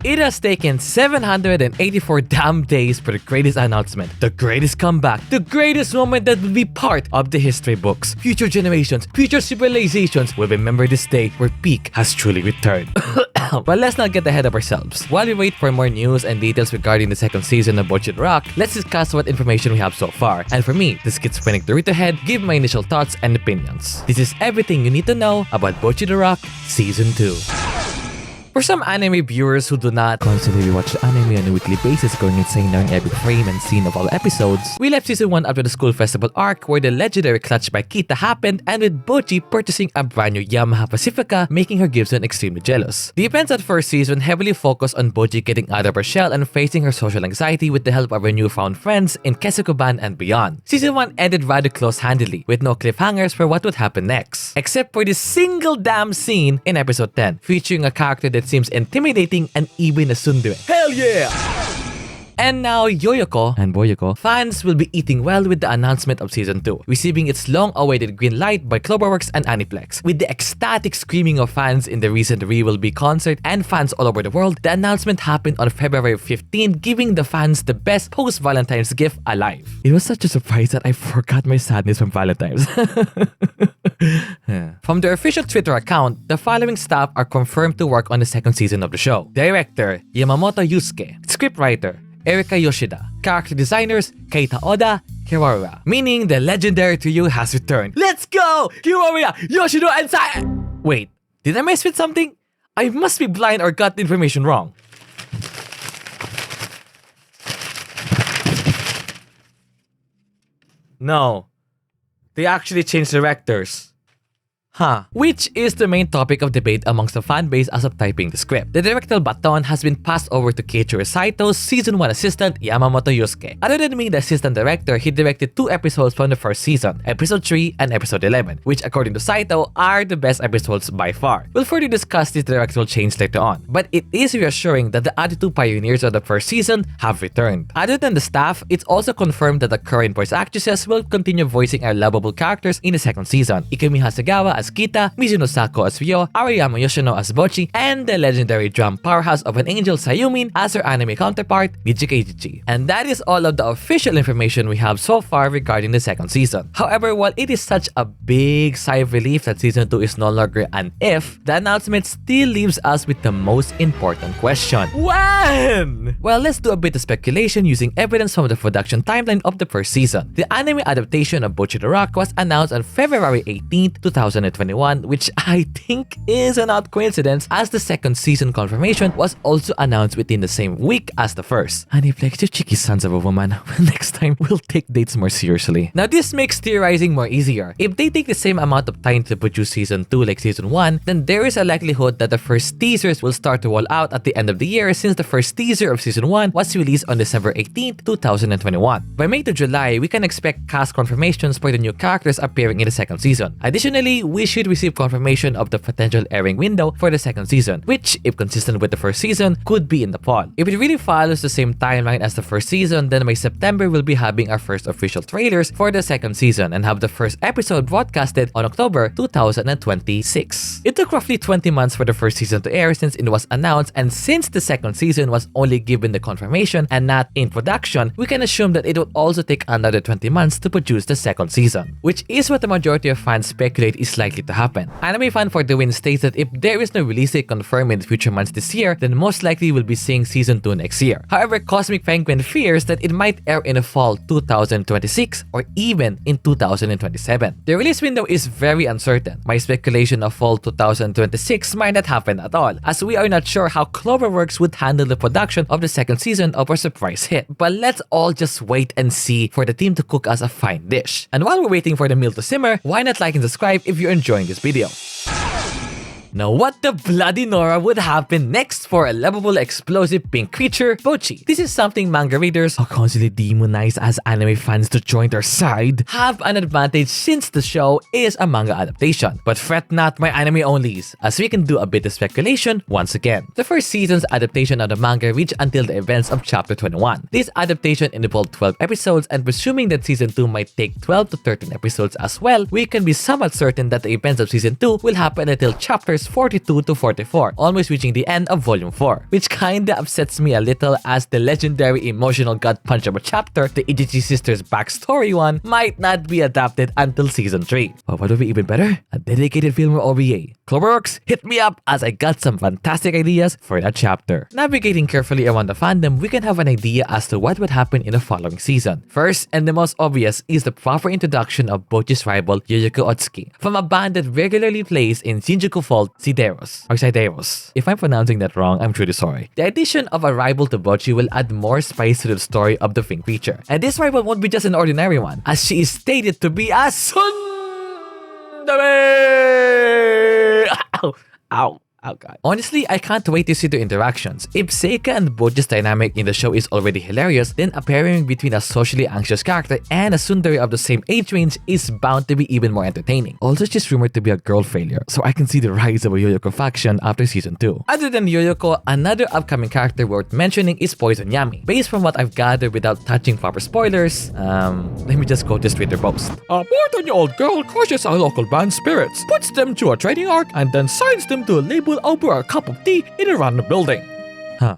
It has taken 784 damn days for the greatest announcement, the greatest comeback, the greatest moment that will be part of the history books. Future generations, future civilizations will remember this day where Peak has truly returned. But let's not get ahead of ourselves. While we wait for more news and details regarding the second season of Bocchi the Rock, let's discuss what information we have so far. And for me, the schizophrenic Dorito head, give my initial thoughts and opinions. This is everything you need to know about Bocchi the Rock Season 2. For some anime viewers who do not constantly watch anime on a weekly basis going insane knowing every frame and scene of all episodes, we left Season 1 after the school festival arc where the legendary clutch by Kita happened and with Bocchi purchasing a brand new Yamaha Pacifica, making her Gibson extremely jealous. The events at first season heavily focused on Bocchi getting out of her shell and facing her social anxiety with the help of her newfound friends in Kesukuban and beyond. Season 1 ended rather close-handedly, with no cliffhangers for what would happen next, except for this single damn scene in episode 10, featuring a character that seems intimidating and even a tsundere. Hell yeah! And now Yoyoko and Boyoko fans will be eating well with the announcement of Season 2, receiving its long-awaited green light by CloverWorks and Aniplex. With the ecstatic screaming of fans in the recent We Will Be concert and fans all over the world, the announcement happened on February 15, giving the fans the best post-Valentine's gift alive. It was such a surprise that I forgot my sadness from Valentine's. From their official Twitter account, the following staff are confirmed to work on the second season of the show. Director, Yamamoto Yusuke. Scriptwriter, Erika Yoshida. Character designers, Keita Oda, Kiwara. Meaning the legendary trio has returned. Let's go! Kiwara, Yoshida, and Sai... Wait, did I mess with something? I must be blind or got the information wrong. No. They actually changed directors. Which is the main topic of debate amongst the fanbase as of typing the script. The directorial baton has been passed over to Keiichiro Saito's Season 1 assistant Yamamoto Yusuke. Other than being the assistant director, he directed 2 episodes from the first season, Episode 3 and Episode 11, which according to Saito are the best episodes by far. We'll further discuss this directorial change later on, but it is reassuring that the other 2 pioneers of the first season have returned. Other than the staff, it's also confirmed that the current voice actresses will continue voicing our lovable characters in the second season. Ikumi Hasegawa as Kita, Mizuno Sako as Ryo, Ariyama Yoshino as Bocchi, and the legendary drum powerhouse of an angel Sayumin as her anime counterpart, Mijiki. And that is all of the official information we have so far regarding the second season. However, while it is such a big sigh of relief that Season 2 is no longer an if, the announcement still leaves us with the most important question. When? Well, let's do a bit of speculation using evidence from the production timeline of the first season. The anime adaptation of Bocchi the Rock was announced on February 18, 2021, which I think is an odd coincidence as the second season confirmation was also announced within the same week as the first. Aniplex, you cheeky sons of a woman. Next time, we'll take dates more seriously. Now this makes theorizing more easier. If they take the same amount of time to produce Season 2 like Season 1, then there is a likelihood that the first teasers will start to roll out at the end of the year since the first teaser of Season 1 was released on December 18, 2021. By May to July, we can expect cast confirmations for the new characters appearing in the second season. Additionally, we should receive confirmation of the potential airing window for the second season, which, if consistent with the first season, could be in the fall. If it really follows the same timeline as the first season, then by September we'll be having our first official trailers for the second season and have the first episode broadcasted on October 2026. It took roughly 20 months for the first season to air since it was announced, and since the second season was only given the confirmation and not in production, we can assume that it will also take another 20 months to produce the second season, which is what the majority of fans speculate is likely to happen. Anime fan for the win states that if there is no release date confirmed in the future months this year, then most likely we'll be seeing Season 2 next year. However, Cosmic Penguin fears that it might air in the fall 2026 or even in 2027. The release window is very uncertain. My speculation of fall 2026 might not happen at all, as we are not sure how CloverWorks would handle the production of the second season of our surprise hit. But let's all just wait and see for the team to cook us a fine dish. And while we're waiting for the meal to simmer, why not like and subscribe if you're enjoying this video. Now what the bloody Nora would happen next for a lovable explosive pink creature, Bocchi? This is something manga readers who constantly demonize as anime fans to join their side have an advantage since the show is a manga adaptation. But fret not, my anime onlys, as we can do a bit of speculation once again. The first season's adaptation of the manga reached until the events of chapter 21. This adaptation involved 12 episodes, and presuming that season 2 might take 12 to 13 episodes as well, we can be somewhat certain that the events of season 2 will happen until chapters chapters 42 to 44, almost reaching the end of volume 4, which kinda upsets me a little as the legendary emotional gut punch of a chapter, the Ichichi sisters backstory one, might not be adapted until season 3. But what would be even better? A dedicated film or OVA. CloverWorks, hit me up as I got some fantastic ideas for that chapter. Navigating carefully around the fandom, we can have an idea as to what would happen in the following season. First, and the most obvious, is the proper introduction of Bocchi's rival Yuyuko Otsuki, from a band that regularly plays in Shinjuku Fault, Sideros. If I'm pronouncing that wrong, I'm truly sorry. The addition of a rival to Bocchi will add more spice to the story of the Fink creature. And this rival won't be just an ordinary one, as she is stated to be a tsundere! Ow. Oh god. Honestly, I can't wait to see the interactions. If Seika and Bocchi's dynamic in the show is already hilarious, then a pairing between a socially anxious character and a tsundere of the same age range is bound to be even more entertaining. Also, she's rumored to be a girl failure, so I can see the rise of a Yuyuko faction after season 2. Other than Yuyuko, another upcoming character worth mentioning is Poison Yami. Based from what I've gathered without touching proper spoilers, let me just quote this Twitter post. A 14-year-old girl crushes a local band's spirits, puts them to a trading arc, and then signs them to a label over a cup of tea in a random building. Huh.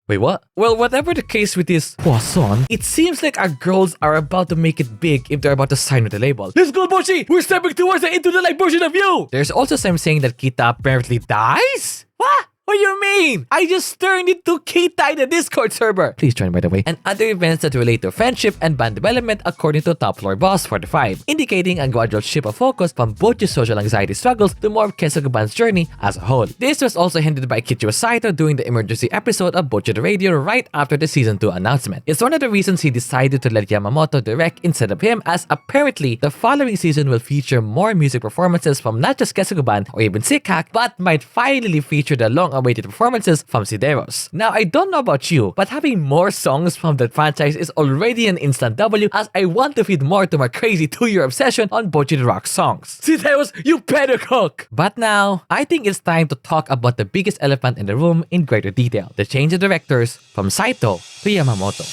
Wait, what? Well, whatever the case with this poisson, it seems like our girls are about to make it big if they're about to sign with the label. Let's go, Bocchi! We're stepping towards the into the light version of you! There's also some saying that Kita apparently dies? What? What do you mean? I just turned into Kita in the Discord server. Please join, by the way. And other events that relate to friendship and band development according to Top Floor Boss 45, indicating a gradual shift of focus from Bocchi's social anxiety struggles to more of Keisuke-ban's journey as a whole. This was also hinted by Kichiro Saito during the emergency episode of Bocchi the Radio right after the season 2 announcement. It's one of the reasons he decided to let Yamamoto direct instead of him, as apparently the following season will feature more music performances from not just Keisuke-ban or even Sikak, but might finally feature the long-awaited performances from Sideros. Now, I don't know about you, but having more songs from that franchise is already an instant W, as I want to feed more to my crazy 2-year obsession on Bocchi the Rock songs. Sideros, you better cook! But now, I think it's time to talk about the biggest elephant in the room in greater detail: the change of directors from Saito to Yamamoto.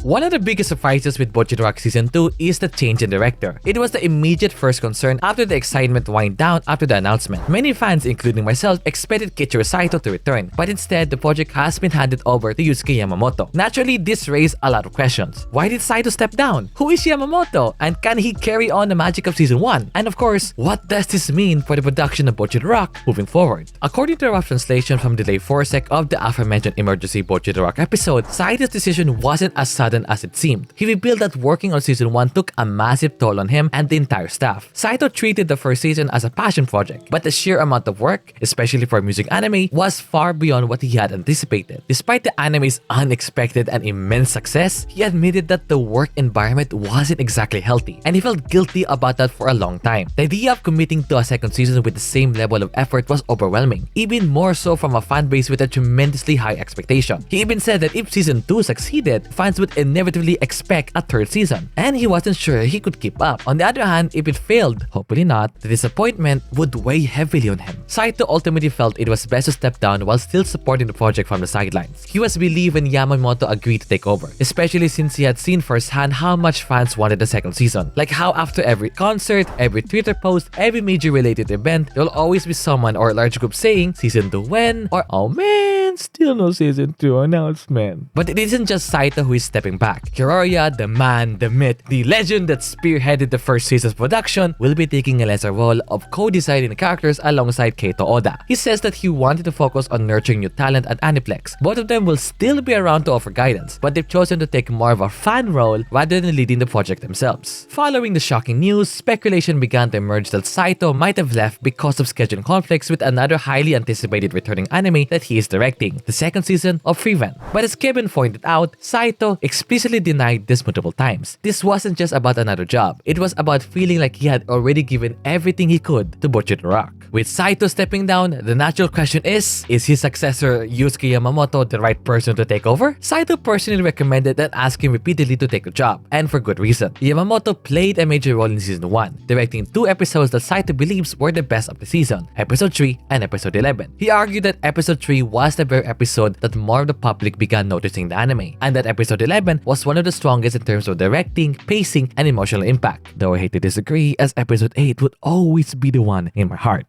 One of the biggest surprises with Bocchi the Rock Season 2 is the change in director. It was the immediate first concern after the excitement wind down after the announcement. Many fans, including myself, expected Kichiro Saito to return, but instead, the project has been handed over to Yusuke Yamamoto. Naturally, this raised a lot of questions. Why did Saito step down? Who is Yamamoto? And can he carry on the magic of Season 1? And of course, what does this mean for the production of Bocchi the Rock moving forward? According to the rough translation from Delay Forsec of the aforementioned emergency Bocchi the Rock episode, Saito's decision wasn't as sudden as it seemed. He revealed that working on Season 1 took a massive toll on him and the entire staff. Saito treated the first season as a passion project, but the sheer amount of work, especially for music anime, was far beyond what he had anticipated. Despite the anime's unexpected and immense success, he admitted that the work environment wasn't exactly healthy, and he felt guilty about that for a long time. The idea of committing to a second season with the same level of effort was overwhelming, even more so from a fanbase with a tremendously high expectation. He even said that if Season 2 succeeded, fans would inevitably expect a third season, and he wasn't sure he could keep up. On the other hand, if it failed, hopefully not, the disappointment would weigh heavily on him. Saito ultimately felt it was best to step down while still supporting the project from the sidelines. He was relieved when Yamamoto agreed to take over, especially since he had seen firsthand how much fans wanted the second season. Like how after every concert, every Twitter post, every major related event, there will always be someone or a large group saying Season 2 when, or oh man, still no Season 2 announcement. But it isn't just Saito who is stepping back. Kiroya, the man, the myth, the legend that spearheaded the first season's production, will be taking a lesser role of co-designing the characters alongside Keito Oda. He says that he wanted to focus on nurturing new talent at Aniplex. Both of them will still be around to offer guidance, but they've chosen to take more of a fan role rather than leading the project themselves. Following the shocking news, speculation began to emerge that Saito might have left because of scheduling conflicts with another highly anticipated returning anime that he is directing, the second season of Frieren. But as Kevin pointed out, Saito explicitly denied this multiple times. This wasn't just about another job, it was about feeling like he had already given everything he could to Bocchi the Rock. With Saito stepping down, the natural question is his successor Yusuke Yamamoto the right person to take over? Saito personally recommended and asked him repeatedly to take the job, and for good reason. Yamamoto played a major role in Season 1, directing 2 episodes that Saito believes were the best of the season, Episode 3 and Episode 11. He argued that Episode 3 was the very episode that more of the public began noticing the anime. And that episode 11 was one of the strongest in terms of directing, pacing, and emotional impact. Though I hate to disagree, as episode 8 would always be the one in my heart.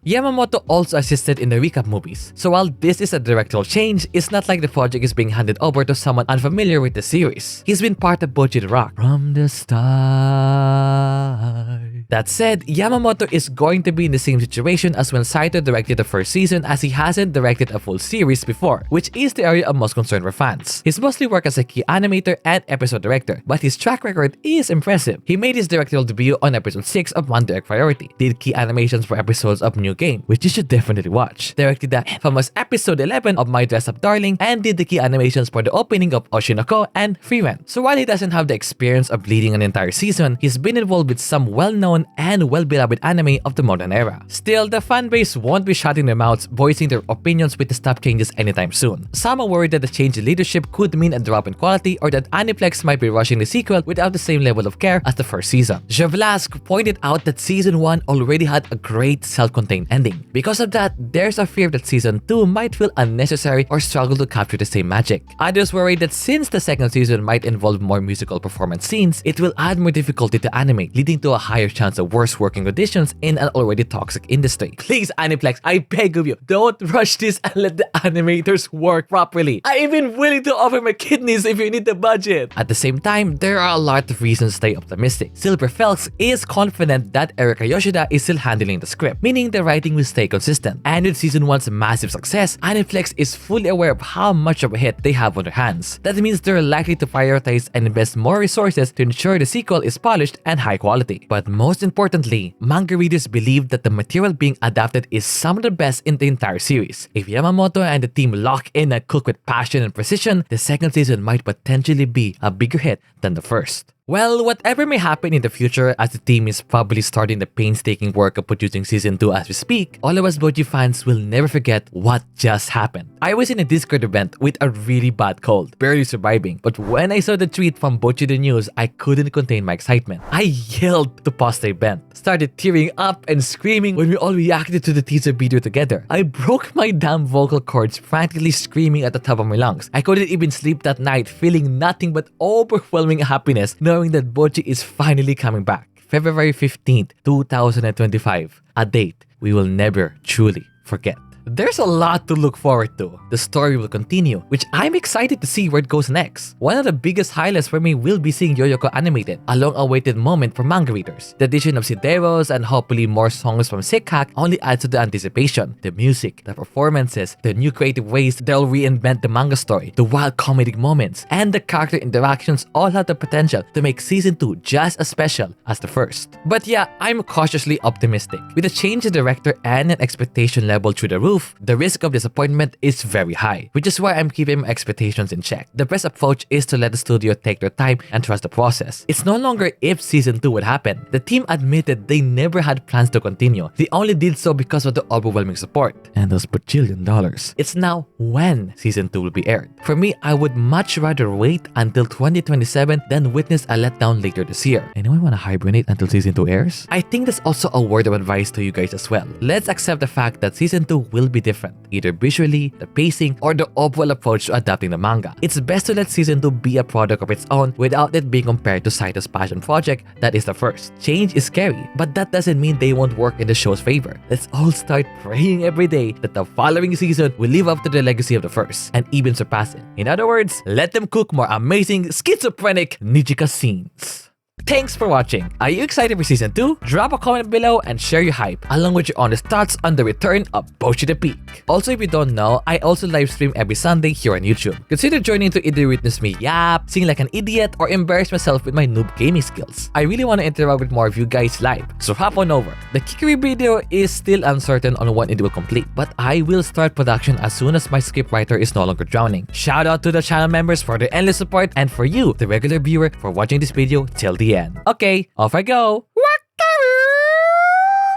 Yamamoto also assisted in the recap movies, so while this is a directorial change, it's not like the project is being handed over to someone unfamiliar with the series. He's been part of Bocchi the Rock from the start. That said, Yamamoto is going to be in the same situation as when Saito directed the first season, as he hasn't directed a full series before, which is the area of most concern for fans. He's mostly worked as a key animator and episode director, but his track record is impressive. He made his directorial debut on episode 6 of One Direct Priority, did key animations for episodes of New Game, which you should definitely watch, directed the famous episode 11 of My Dress Up Darling, and did the key animations for the opening of Oshinoko and Frieren. So while he doesn't have the experience of leading an entire season, he's been involved with some well-known and well-beloved anime of the modern era. Still, the fanbase won't be shutting their mouths voicing their opinions with the staff changes anytime soon. Some are worried that the change in leadership could mean a drop in quality, or that Aniplex might be rushing the sequel without the same level of care as the first season. Javlask pointed out that season 1 already had a great self-contained ending. Because of that, there's a fear that season 2 might feel unnecessary or struggle to capture the same magic. Others worry that since the second season might involve more musical performance scenes, it will add more difficulty to anime, leading to a higher chance of worse working conditions in an already toxic industry. Please, Aniplex, I beg of you, don't rush this and let the animators work properly. I'm even willing to offer my kidneys if you need the budget. At the same time, there are a lot of reasons to stay optimistic. Silver Felix is confident that Erika Yoshida is still handling the script, meaning the writing will stay consistent. And with season 1's massive success, Aniplex is fully aware of how much of a hit they have on their hands. That means they're likely to prioritize and invest more resources to ensure the sequel is polished and high quality. But most importantly, manga readers believe that the material being adapted is some of the best in the entire series. If Yamamoto and the team lock in and cook with passion and precision, the second season might potentially be a bigger hit than the first. Well, whatever may happen in the future, as the team is probably starting the painstaking work of producing season 2 as we speak, all of us Bocchi fans will never forget what just happened. I was in a Discord event with a really bad cold, barely surviving, but when I saw the tweet from Bocchi the News, I couldn't contain my excitement. I yelled to pause the event, started tearing up and screaming when we all reacted to the teaser video together. I broke my damn vocal cords, frantically screaming at the top of my lungs. I couldn't even sleep that night, feeling nothing but overwhelming happiness, knowing that Bocchi is finally coming back. February 15th, 2025, a date we will never truly forget. There's a lot to look forward to. The story will continue, which I'm excited to see where it goes next. One of the biggest highlights for me will be seeing Yoyoko animated, a long-awaited moment for manga readers. The addition of Sideros and hopefully more songs from Sikhak only adds to the anticipation. The music, the performances, the new creative ways they'll reinvent the manga story, the wild comedic moments, and the character interactions all have the potential to make season 2 just as special as the first. But yeah, I'm cautiously optimistic. With a change in director and an expectation level through the roof, the risk of disappointment is very high, which is why I'm keeping my expectations in check. The best approach is to let the studio take their time and trust the process. It's no longer if season 2 would happen. The team admitted they never had plans to continue. They only did so because of the overwhelming support and those bajillion dollars. It's now when season 2 will be aired. For me, I would much rather wait until 2027 than witness a letdown later this year. Anyone want to hibernate until season 2 airs? I think that's also a word of advice to you guys as well. Let's accept the fact that season 2 will be different, either visually, the pacing, or the overall approach to adapting the manga. It's best to let season 2 be a product of its own without it being compared to Saito's passion project that is the first. Change is scary, but that doesn't mean they won't work in the show's favor. Let's all start praying every day that the following season will live up to the legacy of the first and even surpass it. In other words, let them cook more amazing schizophrenic Nijika scenes. Thanks for watching. Are you excited for season 2? Drop a comment below and share your hype along with your honest thoughts on the return of Bocchi the Peak. Also, if you don't know, I also live stream every Sunday here on YouTube. Consider joining to either witness me yap, sing like an idiot, or embarrass myself with my noob gaming skills. I really want to interact with more of you guys live, so hop on over. The Kikiri video is still uncertain on when it will complete, but I will start production as soon as my scriptwriter is no longer drowning. Shout out to the channel members for their endless support, and for you, the regular viewer, for watching this video till the end. Okay, off I go!